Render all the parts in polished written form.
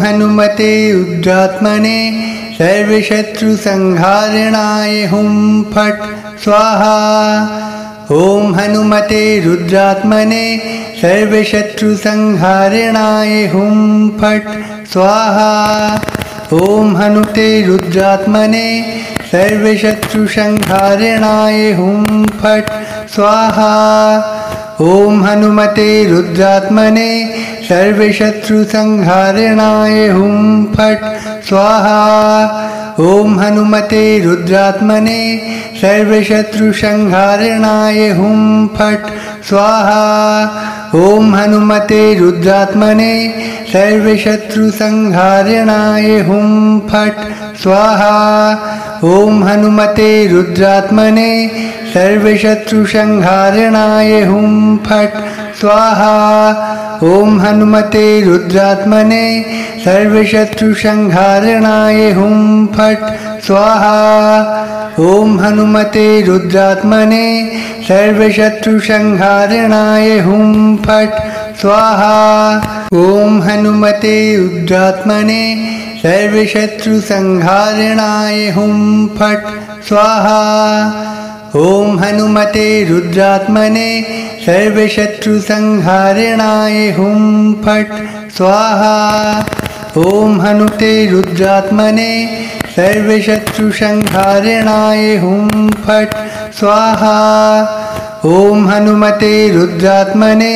हनुमते उग्रात्मने सर्वशत्रुसंहारणाय हुं फट् स्वाहा। ॐ हनुमते रुद्रात्मने सर्वशत्रुसंहारणाय हुं फट् स्वाहा। ॐ हनुमते रुद्रात्मने सर्वशत्रुसंहारणाय हुं फट् स्वाहा। ॐ हनुमते रुद्रात्मने सर्वशत्रुसंहारणाय हुं फट् स्वाहा। ॐ हनुमते रुद्रात्मने सर्वशत्रुसंहारणाय हुं फट् स्वाहा। ॐ हनुमते रुद्रात्मने सर्वशत्रुसंहारणाय हुं फट् स्वाहा। ॐ हनुमते रुद्रात्मने सर्वशत्रुसंहारणाय हुं फट् स्वाहा। ॐ हनुमते रुद्रात्मने सर्वशत्रुसंहारणाय हुं फट् स्वाहा। ॐ हनुमते रुद्रात्मने सर्वशत्रुसंहारणाय हुं फट् स्वाहा। ॐ हनुमते उग्रात्मने सर्वशत्रुसंहारणाय हुं फट् स्वाहा। ॐ हनुमते रुद्रात्मने सर्वशत्रुसंहारणाय हुं फट् स्वाहा। ॐ हनुमते रुद्रात्मने सर्वशत्रुसंहारणाय हुं फट् स्वाहा। ॐ हनुमते रुद्रात्मने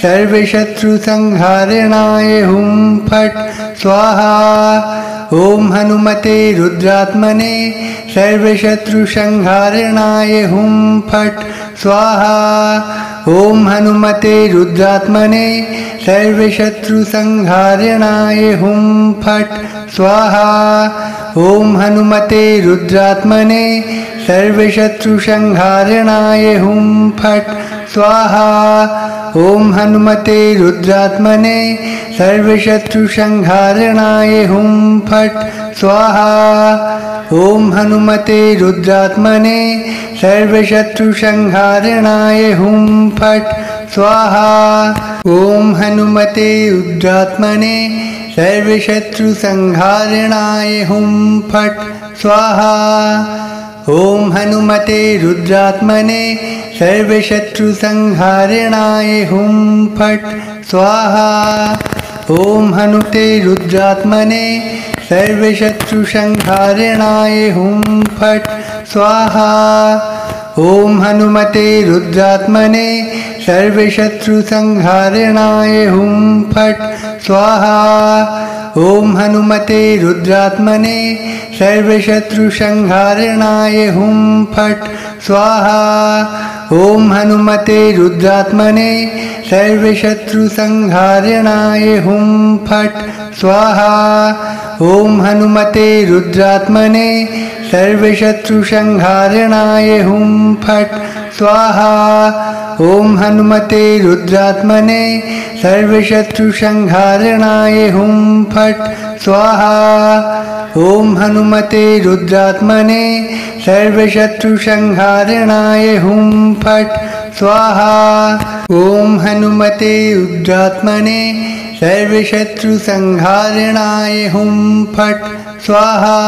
सर्वशत्रुसंहारणाय हुं फट् स्वाहा। ॐ हनुमते रुद्रात्मने सर्वशत्रुसंहारणाय हुं फट् स्वाहा। ॐ हनुमते रुद्रात्मने सर्वशत्रुसंहारणाय हुं फट् स्वाहा। ॐ हनुमते रुद्रात्मने सर्वशत्रुसंहारणाय हुं फट् स्वाहा। ॐ हनुमते रुद्रात्मने सर्वशत्रुसंहारणाय हुं फट् स्वाहा। ॐ हनुमते रुद्रात्मने सर्वशत्रुसंहारणाय हुं फट् स्वाहा। ॐ हनुमते उग्रात्मने सर्वशत्रुसंहारणाय हुं फट् स्वाहा। ॐ हनुमते रुद्रात्मने सर्वशत्रुसंहारणाय हुं फट् स्वाहा। ॐ हनुमते रुद्रात्मने सर्वशत्रुसंहारणाय हुं फट् स्वाहा। ॐ हनुमते रुद्रात्मने सर्वशत्रुसंहारणाय हुं फट् स्वाहा। ॐ हनुमते रुद्रात्मने सर्वशत्रुसंहारणाय हुं फट् स्वाहा। ॐ हनुमते रुद्रात्मने सर्वशत्रुसंहारणाय हुं फट् स्वाहा। ॐ हनुमते रुद्रात्मने सर्वशत्रुसंहारणाय हुं फट् स्वाहा। ॐ हनुमते रुद्रात्मने सर्वशत्रुसंहारणाय हुं फट् स्वाहा। ॐ हनुमते रुद्रात्मने सर्वशत्रुसंहारणाय हुं फट् स्वाहा। ॐ हनुमते उग्रात्मने सर्वशत्रुसंहारणाय हुं फट् स्वाहा।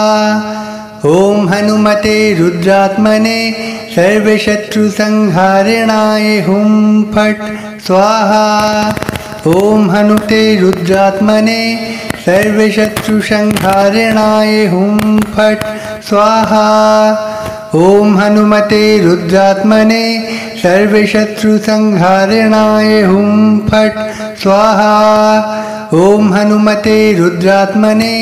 ॐ हनुमते रुद्रात्मने सर्वशत्रुसंहारणाय हुं फट् स्वाहा। ॐ हनुमते रुद्रात्मने सर्वशत्रुसंहारणाय हुं फट् स्वाहा। ॐ हनुमते रुद्रात्मने सर्वशत्रुसंहारणाय हुं फट् स्वाहा। ॐ हनुमते रुद्रात्मने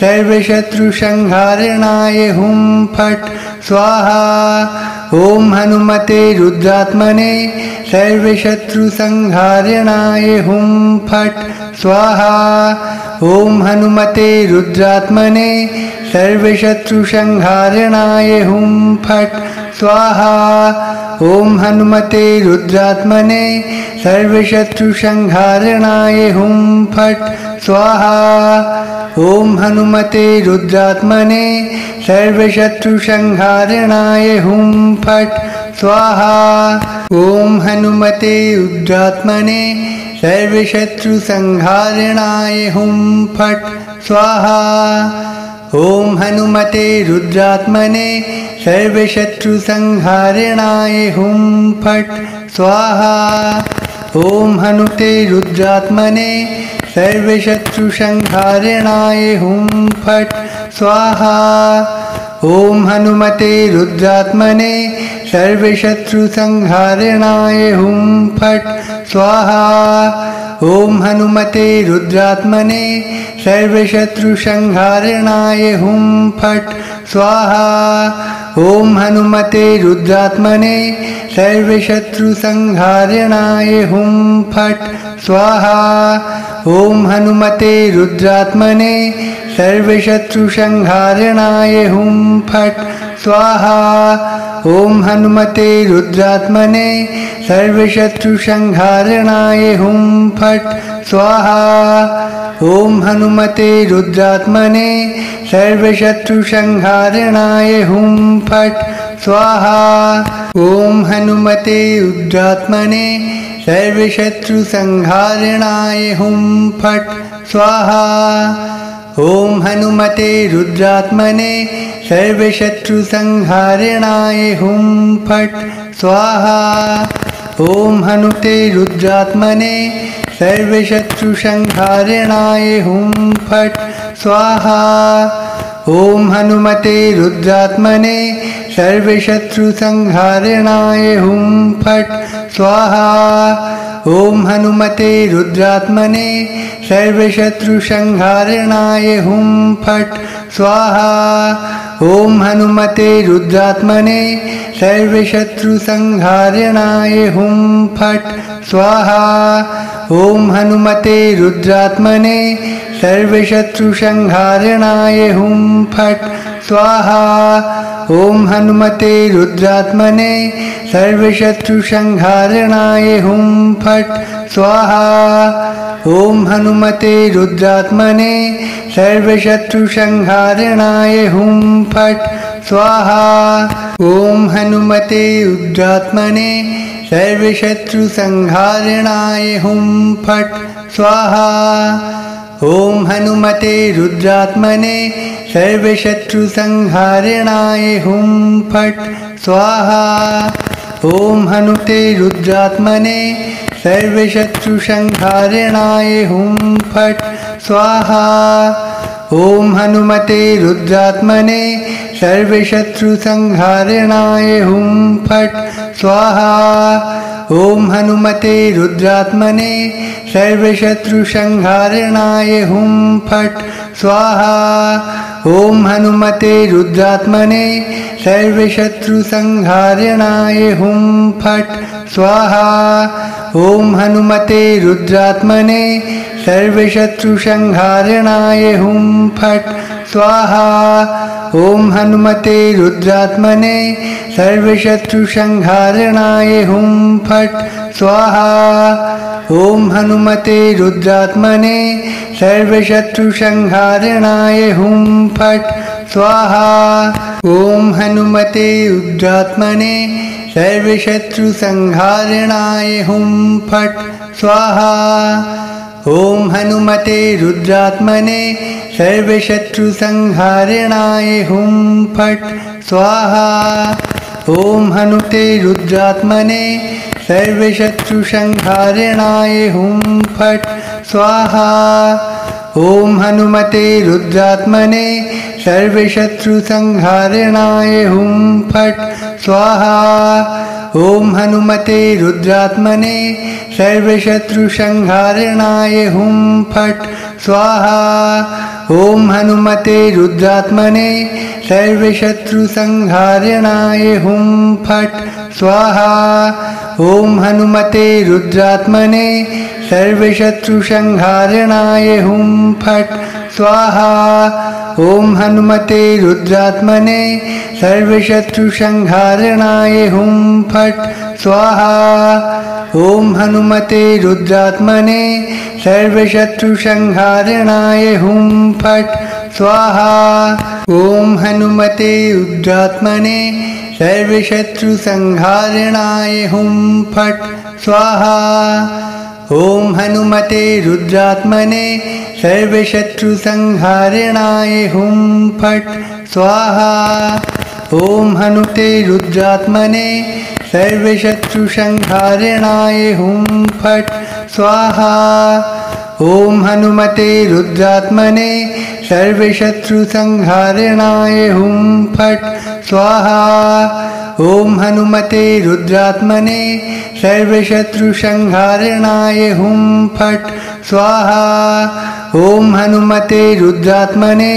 सर्वशत्रुसंहारणाय हुं फट् स्वाहा। ॐ हनुमते रुद्रात्मने सर्वशत्रुसंहारणाय हुं फट् स्वाहा। ॐ हनुमते रुद्रात्मने सर्वशत्रुसंहारणाय हुं फट् स्वाहा। ॐ हनुमते रुद्रात्मने सर्वशत्रुसंहारणाय हुं फट् स्वाहा। ॐ हनुमते रुद्रात्मने सर्वशत्रुसंहारणाय हुं फट् स्वाहा। ॐ हनुमते उग्रात्मने सर्वशत्रुसंहारणाय हुं फट् स्वाहा। ॐ हनुमते रुद्रात्मने सर्वशत्रुसंहारणाय हुं फट् स्वाहा। ॐ हनुमते रुद्रात्मने सर्वशत्रुसंहारणाय हुं फट् स्वाहा। ॐ हनुमते रुद्रात्मने सर्वशत्रुसंहारणाय हुं फट् स्वाहा। ॐ हनुमते रुद्रात्मने सर्वशत्रुसंहारणाय हुं फट् स्वाहा। ॐ हनुमते रुद्रात्मने सर्वशत्रुसंहारणाय हुं फट् स्वाहा। ॐ हनुमते रुद्रात्मने सर्वशत्रुसंहारणाय हुं फट् स्वाहा। ॐ हनुमते रुद्रात्मने सर्वशत्रुसंहारणाय हुं फट् स्वाहा। ॐ हनुमते रुद्रात्मने सर्वशत्रुसंहारणाय हुं फट् स्वाहा। ॐ हनुमते रुद्रात्मने सर्वशत्रुसंहारणाय हुं फट् स्वाहा। ॐ हनुमते रुद्रात्मने सर्वशत्रुसंहारणाय हुं फट् स्वाहा। ॐ हनुमते रुद्रात्मने सर्वशत्रुसंहारणाय हुं फट् स्वाहा। ॐ हनुमते रुद्रात्मने सर्वशत्रुसंहारणाय हुं फट् स्वाहा। ॐ हनुमते रुद्रात्मने सर्वशत्रुसंहारणाय हुं फट् स्वाहा। ॐ हनुमते रुद्रात्मने सर्वशत्रुसंहारणाय हुं फट् स्वाहा। ॐ हनुमते रुद्रात्मने सर्वशत्रुसंहारणाय हुं फट् स्वाहा। ॐ हनुमते रुद्रात्मने सर्वशत्रुसंहारणाय हुं फट् स्वाहा। ॐ हनुमते रुद्रात्मने सर्वशत्रुसंहारणाय हुं फट् स्वाहा। ॐ हनुमते रुद्रात्मने सर्वशत्रुसंहारणाय हुं फट् स्वाहा। ॐ हनुमते रुद्रात्मने सर्वशत्रुसंहारणाय हुं फट् स्वाहा। ॐ हनुमते रुद्रात्मने सर्वशत्रुसंहारणाय हुं फट् स्वाहा। ॐ हनुमते रुद्रात्मने सर्वशत्रुसंहारणाय हुं फट् स्वाहा। ॐ हनुमते रुद्रात्मने सर्वशत्रुसंहारणाय हुं फट् स्वाहा। ॐ हनुमते रुद्रात्मने सर्वशत्रुसंहारणाय हुं फट् स्वाहा। ॐ हनुमते रुद्रात्मने सर्वशत्रुसंहारणाय हुं फट् स्वाहा। ॐ हनुमते रुद्रात्मने सर्वशत्रुसंहारणाय हुं फट् स्वाहा। ॐ हनुमते रुद्रात्मने सर्वशत्रुसंहारणाय हुं फट् स्वाहा। ॐ हनुमते रुद्रात्मने सर्वशत्रुसंहारणाय हुं फट् स्वाहा। ॐ हनुमते रुद्रात्मने सर्वशत्रुसंहारणाय हुं फट् स्वाहा। ॐ हनुमते रुद्रात्मने सर्वशत्रुसंहारणाय हुं फट् स्वाहा। ॐ हनुमते रुद्रात्मने सर्वशत्रुसंहारणाय हुं फट् स्वाहा। ॐ हनुमते रुद्रात्मने सर्वशत्रुसंहारणाय हुं फट् स्वाहा। ॐ हनुमते रुद्रात्मने सर्वशत्रुसंहारणाय हुं फट् स्वाहा। ॐ हनुमते रुद्रात्मने सर्वशत्रुसंहारणाय हुं फट् स्वाहा। ॐ हनुमते रुद्रात्मने सर्वशत्रुसंहारणाय हुं फट् स्वाहा। ॐ हनुमते रुद्रात्मने सर्वशत्रुसंहारणाय हुं फट् स्वाहा। ॐ हनुमते रुद्रात्मने सर्वशत्रुसंहारणाय हुं फट् स्वाहा। ॐ हनुमते रुद्रात्मने सर्वशत्रुसंहारणाय हुं फट् स्वाहा। ॐ हनुमते रुद्रात्मने सर्वशत्रुसंहारणाय हुं फट् स्वाहा। ॐ हनुमते रुद्रात्मने सर्वशत्रुसंहारणाय हुं फट् स्वाहा। ॐ हनुमते रुद्रात्मने सर्वशत्रुसंहारणाय हुं फट् स्वाहा। ॐ हनुमते रुद्रात्मने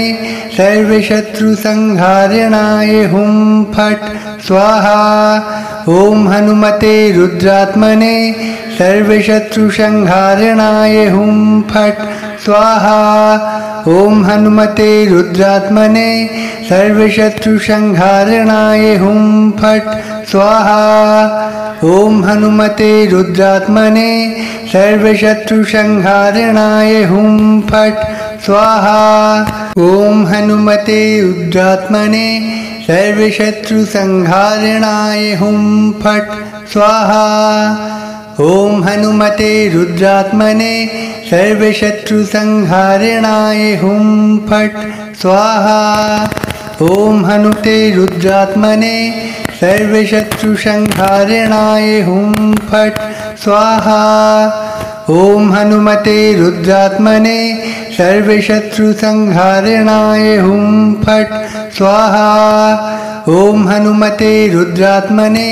सर्वशत्रुसंहारणाय हुं फट् स्वाहा। ॐ हनुमते रुद्रात्मने सर्वशत्रुसंहारणाय हुं फट् स्वाहा। ॐ हनुमते रुद्रात्मने सर्वशत्रुसंहारणाय हुं फट् स्वाहा। ॐ हनुमते रुद्रात्मने सर्वशत्रुसंहारणाय हुं फट् स्वाहा। ॐ हनुमते रुद्रात्मने सर्वशत्रुसंहारणाय हुं फट् स्वाहा। ॐ हनुमते रुद्रात्मने सर्वशत्रुसंहारणाय हुं फट् स्वाहा। ॐ हनुमते रुद्रात्मने सर्वशत्रुसंहारणाय हुं फट् स्वाहा। ॐ हनुमते रुद्रात्मने सर्वशत्रुसंहारणाय हुं फट् स्वाहा। ॐ हनुमते रुद्रात्मने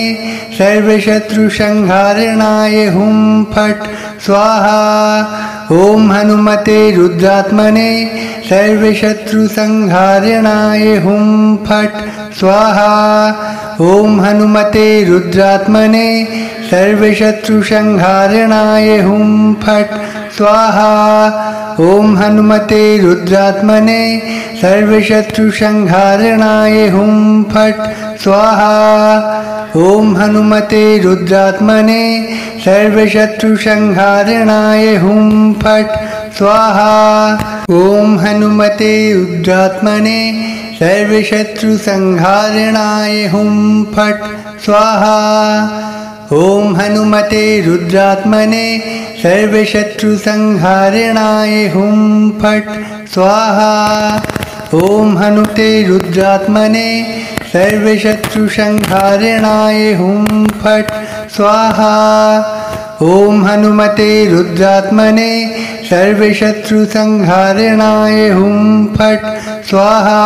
सर्वशत्रुसंहारणाय हुं फट् स्वाहा। ॐ हनुमते रुद्रात्मने सर्वशत्रुसंहारणाय हुं फट् स्वाहा। ॐ हनुमते रुद्रात्मने सर्वशत्रुसंहारणाय हुं फट् स्वाहा। ॐ हनुमते रुद्रात्मने सर्वशत्रुसंहारणाय हुं फट् स्वाहा। ॐ हनुमते रुद्रात्मने सर्वशत्रुसंहारणाय हुं फट् स्वाहा। ॐ हनुमते रुद्रात्मने सर्वशत्रुसंहारणाय हुं फट् स्वाहा। ॐ हनुमते रुद्रात्मने सर्वशत्रुसंहारणाय हुं फट् स्वाहा। ॐ हनुमते रुद्रात्मने सर्वशत्रुसंहारणाय हुं फट् स्वाहा। ॐ हनुमते रुद्रात्मने सर्वशत्रुसंहारणाय हुं फट् स्वाहा।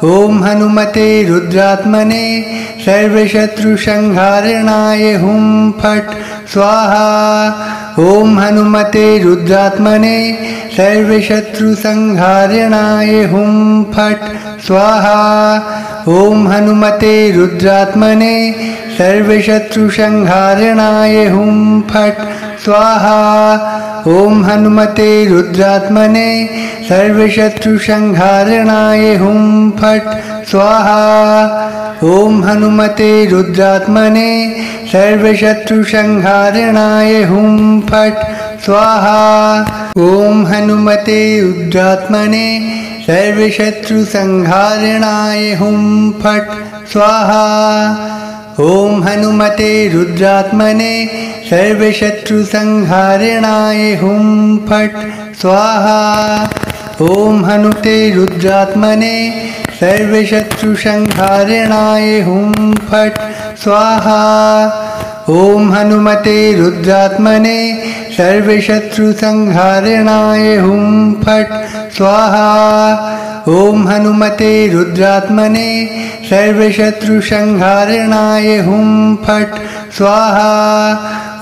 ॐ हनुमते रुद्रात्मने सर्वशत्रुसंहारणाय हुं फट् स्वाहा। ॐ हनुमते रुद्रात्मने सर्वशत्रुसंहारणाय हुं फट् स्वाहा। ॐ हनुमते रुद्रात्मने सर्वशत्रुसंहारणाय हुं फट् स्वाहा। ॐ हनुमते रुद्रात्मने सर्वशत्रुसंहारणाय हुं फट् स्वाहा। ॐ हनुमते रुद्रात्मने सर्वशत्रुसंहारणाय हुं फट् स्वाहा। ॐ हनुमते रुद्रात्मने सर्वशत्रुसंहारणाय हुं फट् स्वाहा। ॐ हनुमते रुद्रात्मने सर्वशत्रुसंहारणाय हुं फट् स्वाहा। ॐ हनुमते रुद्रात्मने सर्वशत्रुसंहारणाय हुं फट् स्वाहा। ॐ हनुमते रुद्रात्मने सर्वशत्रुसंहारणाय हुं फट् स्वाहा। ॐ हनुमते रुद्रात्मने सर्वशत्रुसंहारणाय हुं फट् स्वाहा।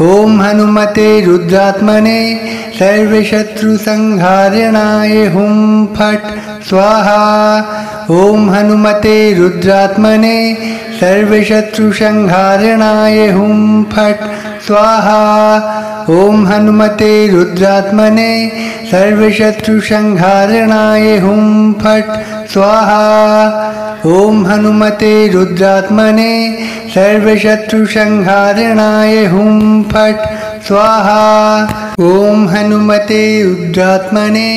ॐ हनुमते रुद्रात्मने सर्वशत्रुसंहारणाय हुं फट् स्वाहा। ॐ हनुमते रुद्रात्मने सर्वशत्रुसंहारणाय हुं फट् स्वाहा। ॐ हनुमते रुद्रात्मने सर्वशत्रुसंहारणाय हुं फट् स्वाहा। ॐ हनुमते रुद्रात्मने सर्वशत्रुसंहारणाय हुं फट् स्वाहा। ॐ हनुमते रुद्रात्मने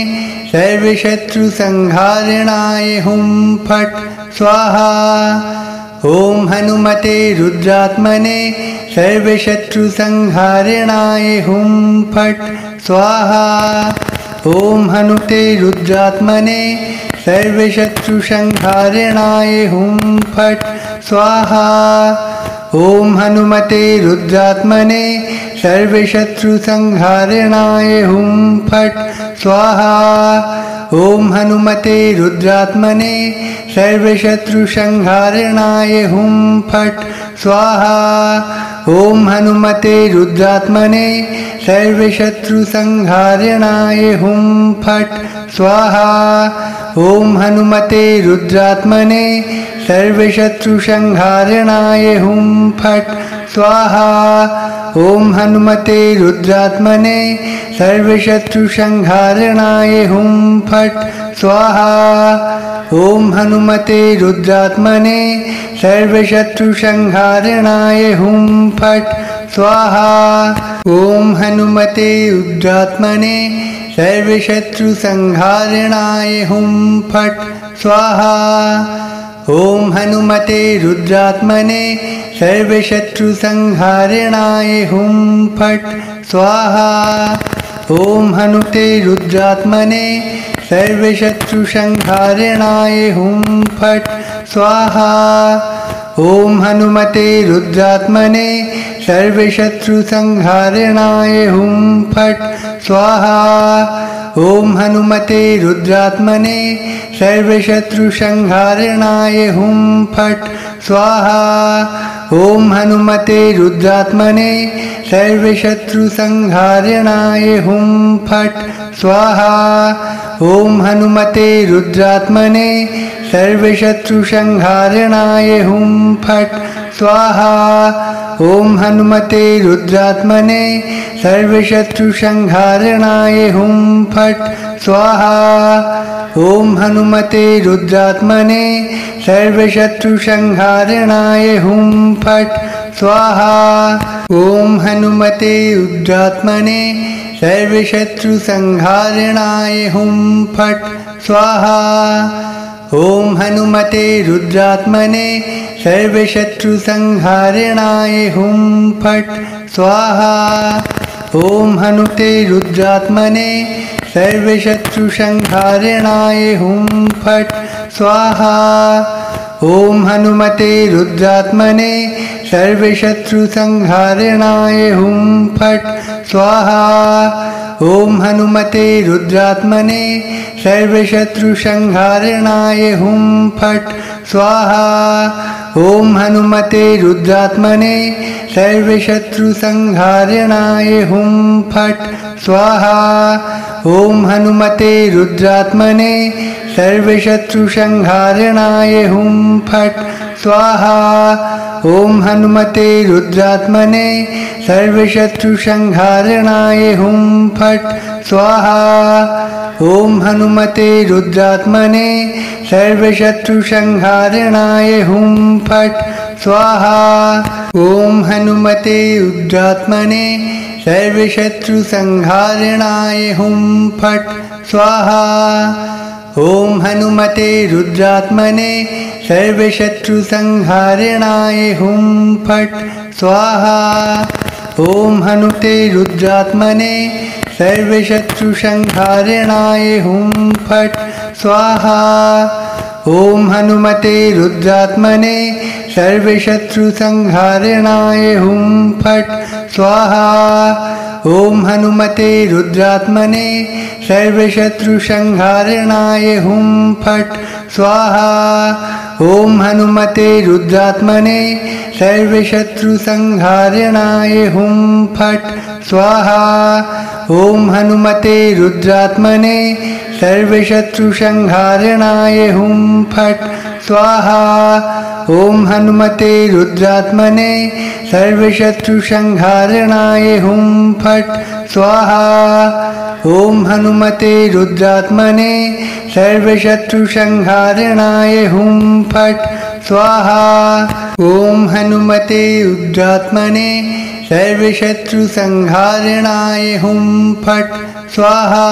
सर्वशत्रुसंहारणाय हुं फट् स्वाहा। ॐ हनुमते रुद्रात्मने सर्वशत्रुसंहारणाय हुं फट् स्वाहा। ॐ हनुमते रुद्रात्मने सर्वशत्रुसंहारणाय हुं फट् स्वाहा। ॐ हनुमते रुद्रात्मने सर्वशत्रुसंहारणाय हुं फट् स्वाहा। ॐ हनुमते रुद्रात्मने सर्वशत्रुसंहारणाय हुं फट् स्वाहा। ॐ हनुमते रुद्रात्मने सर्वशत्रुसंहारणाय हुं फट् स्वाहा। ॐ हनुमते रुद्रात्मने सर्वशत्रुसंहारणाय हुं फट् स्वाहा। ॐ हनुमते रुद्रात्मने सर्वशत्रुसंहारणाय हुं फट् स्वाहा। ॐ हनुमते रुद्रात्मने सर्वशत्रुसंहारणाय हुं फट् स्वाहा। ॐ हनुमते रुद्रात्मने सर्वशत्रुसंहारणाय हुं फट् स्वाहा। ॐ हनुमते रुद्रात्मने सर्वशत्रुसंहारणाय हुं फट् स्वाहा। ॐ हनुमते रुद्रात्मने सर्वशत्रुसंहारणाय हुं फट् स्वाहा। ॐ हनुमते रुद्रात्मने सर्वशत्रुसंहारणाय हुं फट् स्वाहा। ॐ हनुमते रुद्रात्मने सर्वशत्रुसंहारणाय हुं फट् स्वाहा। ॐ हनुमते रुद्रात्मने सर्वशत्रुसंहारणाय हुं फट् स्वाहा। ॐ हनुमते रुद्रात्मने सर्वशत्रुसंहारणाय हुं फट् स्वाहा। ॐ हनुमते रुद्रात्मने सर्वशत्रुसंहारणाय हुं फट् स्वाहा। ॐ हनुमते रुद्रात्मने सर्वशत्रुसंहारणाय हुं फट् स्वाहा। ॐ हनुमते रुद्रात्मने सर्वशत्रुसंहारणाय हुं फट् स्वाहा। ॐ हनुमते रुद्रात्मने सर्वशत्रुसंहारणाय हुं फट् स्वाहा। ॐ हनुमते रुद्रात्मने सर्वशत्रुसंहारणाय हुं फट् स्वाहा। ॐ हनुमते रुद्रात्मने सर्वशत्रुसंहारणाय हुं फट् स्वाहा। ॐ हनुमते रुद्रात्मने सर्वशत्रुसंहारणाय हुं फट् स्वाहा। ॐ हनुमते रुद्रात्मने सर्वशत्रुसंहारणाय हुं फट् स्वाहा। ॐ हनुमते रुद्रात्मने सर्वशत्रुसंहारणाय हुं फट् स्वाहा। ॐ हनुमते रुद्रात्मने सर्वशत्रुसंहारणाय हुं फट् स्वाहा। ॐ हनुमते रुद्रात्मने सर्वशत्रुसंहारणाय हुं फट् स्वाहा। ॐ हनुमते रुद्रात्मने सर्वशत्रुसंहारणाय हुं फट् स्वाहा। ॐ हनुमते रुद्रात्मने सर्वशत्रुसंहारणाय हुं फट् स्वाहा। ॐ हनुमते रुद्रात्मने सर्वशत्रुसंहारणाय हुं फट् स्वाहा। ॐ हनुमते रुद्रात्मने सर्वशत्रुसंहारणाय हुं फट् स्वाहा। ॐ हनुमते रुद्रात्मने सर्वशत्रुसंहारणाय हुं फट् स्वाहा। ॐ हनुमते रुद्रात्मने सर्वशत्रुसंहारणाय हुं फट् स्वाहा। ॐ हनुमते रुद्रात्मने सर्वशत्रुसंहारणाय हुं फट् स्वाहा। ॐ हनुमते रुद्रात्मने सर्वशत्रुसंहारणाय हुं फट् स्वाहा। ॐ हनुमते रुद्रात्मने सर्वशत्रुसंहारणाय हुं फट् स्वाहा। ॐ हनुमते रुद्रात्मने सर्वशत्रुसंहारणाय हुं फट् स्वाहा।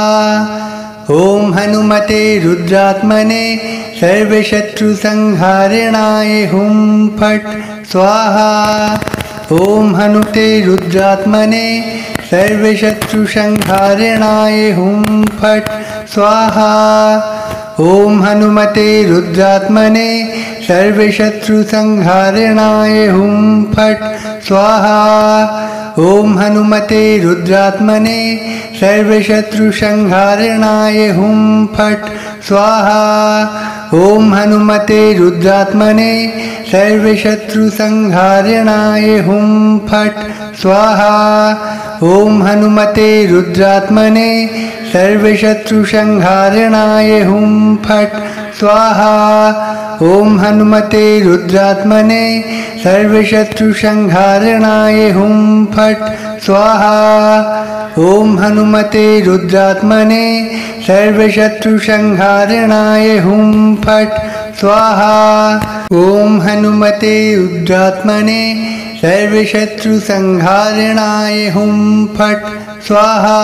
ॐ हनुमते रुद्रात्मने सर्वशत्रुसंहारणाय हुं फट् स्वाहा। ॐ हनुमते रुद्रात्मने सर्वशत्रुसंहारणाय हुं फट् स्वाहा। ॐ हनुमते रुद्रात्मने सर्वशत्रुसंहारणाय हुं फट् स्वाहा। ॐ हनुमते रुद्रात्मने सर्वशत्रुसंहारणाय हुं फट् स्वाहा। ॐ हनुमते रुद्रात्मने सर्वशत्रुसंहारणाय हुं फट् स्वाहा। ॐ हनुमते रुद्रात्मने सर्वशत्रुसंहारणाय हुं फट् स्वाहा। ॐ हनुमते रुद्रात्मने सर्वशत्रुसंहारणाय हुं फट् स्वाहा। ॐ हनुमते रुद्रात्मने सर्वशत्रुसंहारणाय हुं फट् स्वाहा। ॐ हनुमते रुद्रात्मने सर्वशत्रुसंहारणाय हुं फट् स्वाहा।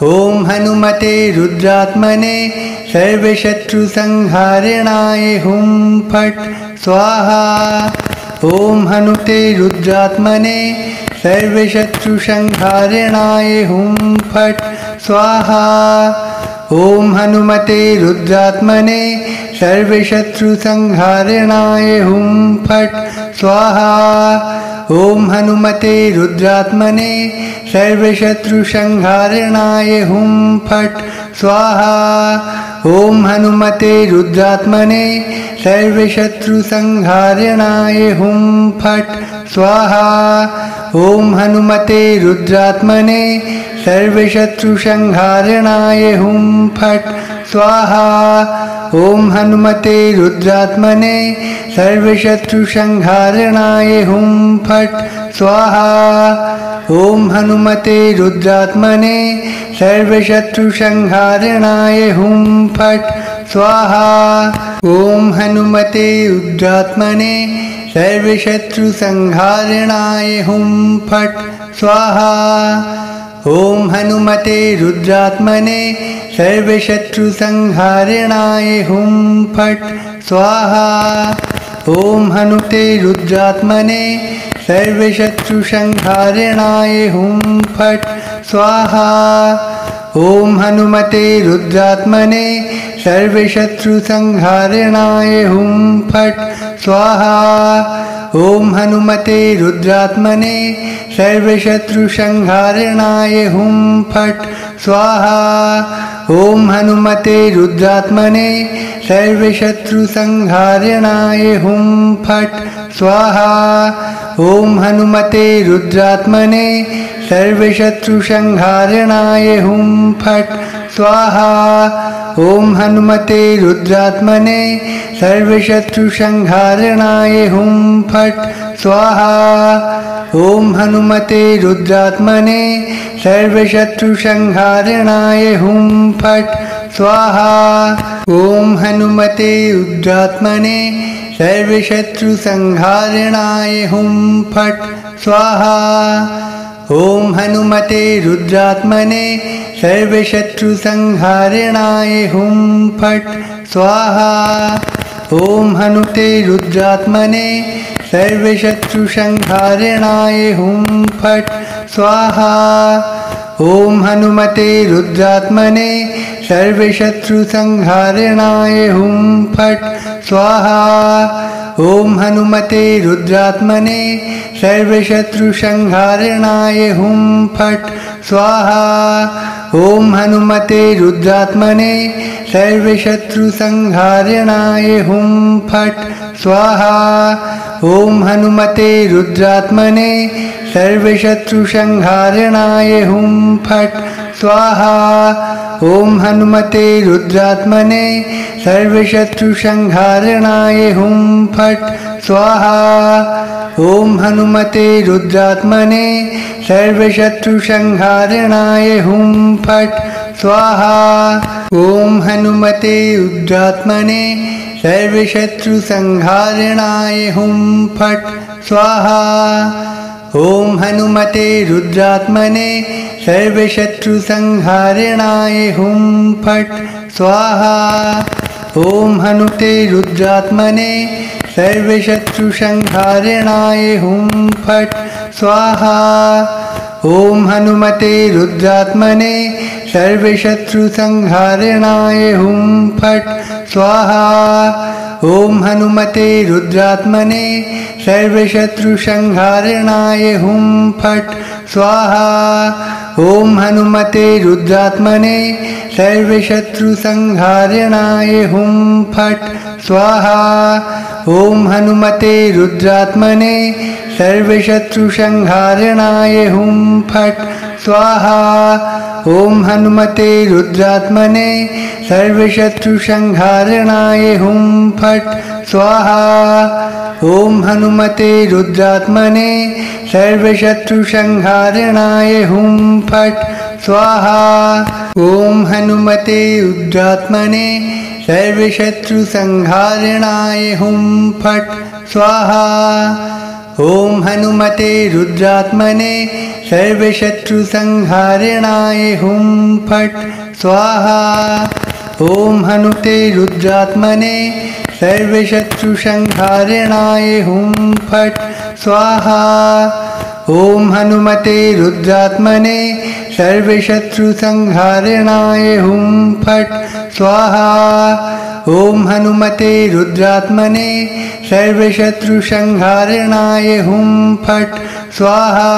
ॐ हनुमते रुद्रात्मने सर्वशत्रुसंहारणाय हुं फट् स्वाहा। ॐ हनुमते रुद्रात्मने सर्वशत्रुसंहारणाय हुं फट् स्वाहा। ॐ हनुमते रुद्रात्मने सर्वशत्रुसंहारणाय हुं फट् स्वाहा। ॐ हनुमते रुद्रात्मने सर्वशत्रुसंहारणाय हुं फट् स्वाहा। ॐ हनुमते रुद्रात्मने सर्वशत्रुसंहारणाय हुं फट् स्वाहा। ॐ हनुमते रुद्रात्मने सर्वशत्रुसंहारणाय हुं फट् स्वाहा। ॐ हनुमते रुद्रात्मने सर्वशत्रुसंहारणाय हुं फट् स्वाहा। ॐ हनुमते रुद्रात्मने सर्वशत्रुसंहारणाय हुं फट् स्वाहा। ॐ हनुमते रुद्रात्मने सर्वशत्रुसंहारणाय हुं फट् स्वाहा। ॐ हनुमते रुद्रात्मने सर्वशत्रुसंहारणाय हुं फट् स्वाहा। ॐ हनुमते रुद्रात्मने सर्वशत्रुसंहारणाय हुं फट् स्वाहा। ॐ हनुमते रुद्रात्मने सर्वशत्रुसंहारणाय हुं फट् स्वाहा। ॐ हनुमते रुद्रात्मने सर्वशत्रुसंहारणाय हुं फट् स्वाहा। ॐ हनुमते रुद्रात्मने सर्वशत्रुसंहारणाय हुं फट् स्वाहा। ॐ हनुमते रुद्रात्मने सर्वशत्रुसंहारणाय हुं फट् स्वाहा। ॐ हनुमते रुद्रात्मने सर्वशत्रुसंहारणाय हुं फट् स्वाहा। ॐ हनुमते रुद्रात्मने सर्वशत्रुसंहारणाय हुं फट् स्वाहा। ॐ हनुमते रुद्रात्मने सर्वशत्रुसंहारणाय हुं फट् स्वाहा। ॐ हनुमते रुद्रात्मने सर्वशत्रुसंहारणाय हुं फट् स्वाहा। ॐ हनुमते रुद्रात्मने सर्वशत्रुसंहारणाय हुं फट् स्वाहा। ॐ हनुमते रुद्रात्मने सर्वशत्रुसंहारणाय हुं फट् स्वाहा। ॐ हनुमते रुद्रात्मने सर्वशत्रुसंहारणाय हुं फट् स्वाहा। ॐ हनुमते रुद्रात्मने सर्वशत्रुसंहारणाय हुं फट् स्वाहा। ॐ हनुमते रुद्रात्मने सर्वशत्रुसंहारणाय हुं फट् स्वाहा। ॐ हनुमते रुद्रात्मने सर्वशत्रुसंहारणाय हुं फट् स्वाहा। ॐ हनुमते रुद्रात्मने सर्वशत्रुसंहारणाय हुं फट् स्वाहा। ॐ हनुमते रुद्रात्मने सर्वशत्रुसंहारणाय हुं फट् स्वाहा। ॐ हनुमते रुद्रात्मने सर्वशत्रुसंहारणाय हुं फट् स्वाहा। ॐ हनुमते रुद्रात्मने सर्वशत्रुसंहारणाय हुं फट् स्वाहा। ॐ हनुमते रुद्रात्मने सर्वशत्रुसंहारणाय हुं फट् स्वाहा। ॐ हनुमते रुद्रात्मने सर्वशत्रुसंहारणाय हुं फट् स्वाहा। ॐ हनुमते रुद्रात्मने सर्वशत्रुसंहारणाय हुं फट् स्वाहा। ॐ हनुमते रुद्रात्मने सर्वशत्रुसंहारणाय हुं फट् स्वाहा। ॐ हनुमते रुद्रात्मने सर्वशत्रुसंहारणाय हुं फट् स्वाहा। ॐ हनुमते रुद्रात्मने सर्वशत्रुसंहारणाय हुं फट् स्वाहा। ॐ हनुमते रुद्रात्मने सर्वशत्रुसंहारणाय हुं फट् स्वाहा। ॐ हनुमते रुद्रात्मने सर्वशत्रुसंहारणाय हुं फट् स्वाहा। ॐ हनुमते रुद्रात्मने सर्वशत्रुसंहारणाय हुं फट् स्वाहा। ॐ हनुमते रुद्रात्मने सर्वशत्रुसंहारणाय हुं फट् स्वाहा। ॐ हनुमते रुद्रात्मने सर्वशत्रुसंहारणाय हुं फट् स्वाहा।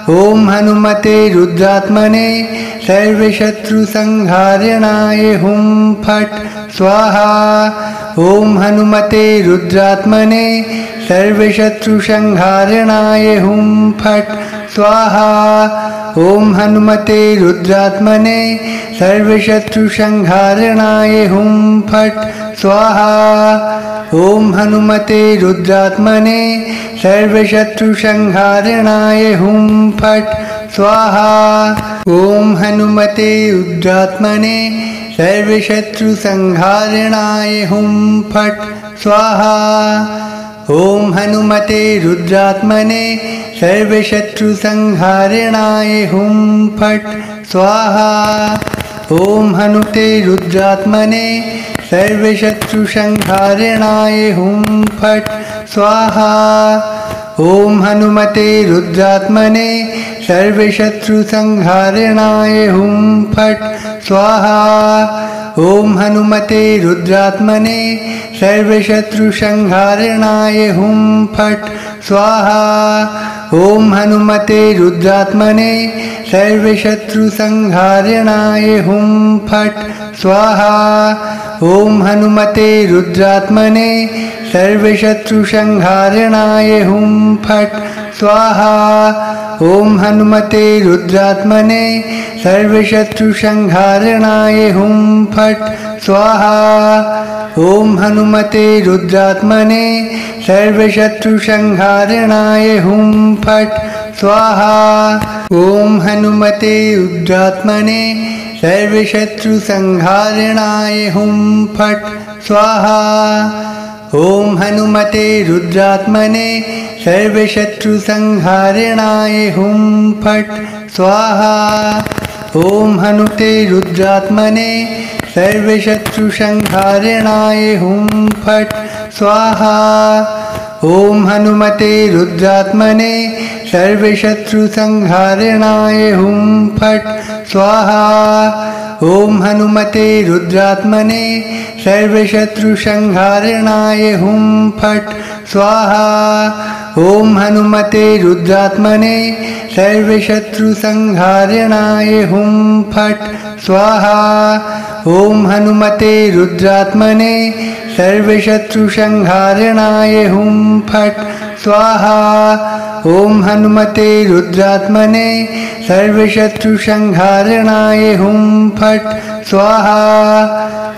ॐ हनुमते रुद्रात्मने सर्वशत्रुसंहारणाय हुं फट् स्वाहा। ॐ हनुमते रुद्रात्मने सर्वशत्रुसंहारणाय हुं फट् स्वाहा। ॐ हनुमते रुद्रात्मने सर्वशत्रुसंहारणाय हुं फट् स्वाहा। ॐ हनुमते रुद्रात्मने सर्वशत्रुसंहारणाय हुं फट् स्वाहा। ॐ हनुमते रुद्रात्मने सर्वशत्रुसंहारणाय हुं फट् स्वाहा। ॐ हनुमते रुद्रात्मने सर्वशत्रुसंहारणाय हुं फट् स्वाहा। ॐ हनुमते रुद्रात्मने सर्वशत्रुसंहारणाय हुं फट् स्वाहा। ॐ हनुमते रुद्रात्मने सर्वशत्रुसंहारणाय हुं फट् स्वाहा। ॐ हनुमते रुद्रात्मने सर्वशत्रुसंहारणाय हुं फट् स्वाहा। ॐ हनुमते रुद्रात्मने सर्वशत्रुसंहारणाय हुं फट् स्वाहा। ॐ हनुमते रुद्रात्मने सर्वशत्रुसंहारणाय हुं फट् स्वाहा। ॐ हनुमते रुद्रात्मने सर्वशत्रुसंहारणाय हुं फट् स्वाहा। ॐ हनुमते रुद्रात्मने सर्वशत्रुसंहारणाय हुं फट् स्वाहा। ॐ हनुमते रुद्रात्मने सर्वशत्रुसंहारणाय हुं फट् स्वाहा। ॐ हनुमते रुद्रात्मने सर्वशत्रुसंहारणाय हुं फट् स्वाहा। ॐ हनुमते रुद्रात्मने सर्वशत्रुसंहारणाय हुं फट् स्वाहा। ॐ हनुमते रुद्रात्मने सर्वशत्रुसंहारणाय हुं फट् स्वाहा। ॐ हनुमते रुद्रात्मने सर्वशत्रुसंहारणाय हुं फट् स्वाहा। ॐ हनुमते रुद्रात्मने सर्वशत्रुसंहारणाय हुं फट् स्वाहा। ॐ हनुमते रुद्रात्मने सर्वशत्रुसंहारणाय हुं फट् स्वाहा। ॐ हनुमते रुद्रात्मने सर्वशत्रुसंहारणाय हुं फट् स्वाहा।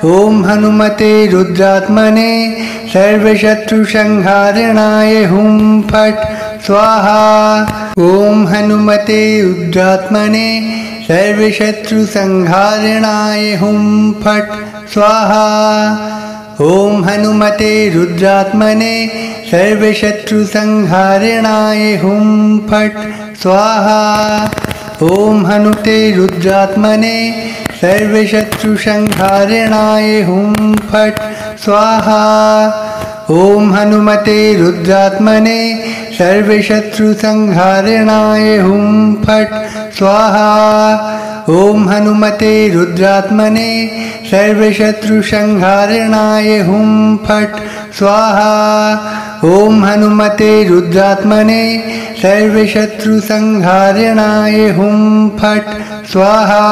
ॐ हनुमते रुद्रात्मने सर्वशत्रुसंहारणाय हुं फट् स्वाहा। ॐ हनुमते रुद्रात्मने सर्वशत्रुसंहारणाय हुं फट् स्वाहा। ॐ हनुमते रुद्रात्मने सर्वशत्रुसंहारणाय हुं फट् स्वाहा। ॐ हनुमते रुद्रात्मने सर्वशत्रुसंहारणाय हुं फट् स्वाहा। ॐ हनुमते रुद्रात्मने सर्वशत्रुसंहारणाय हुं फट् स्वाहा। ॐ हनुमते रुद्रात्मने सर्वशत्रुसंहारणाय हुं फट् स्वाहा। ॐ हनुमते रुद्रात्मने सर्वशत्रुसंहारणाय हुं फट् स्वाहा।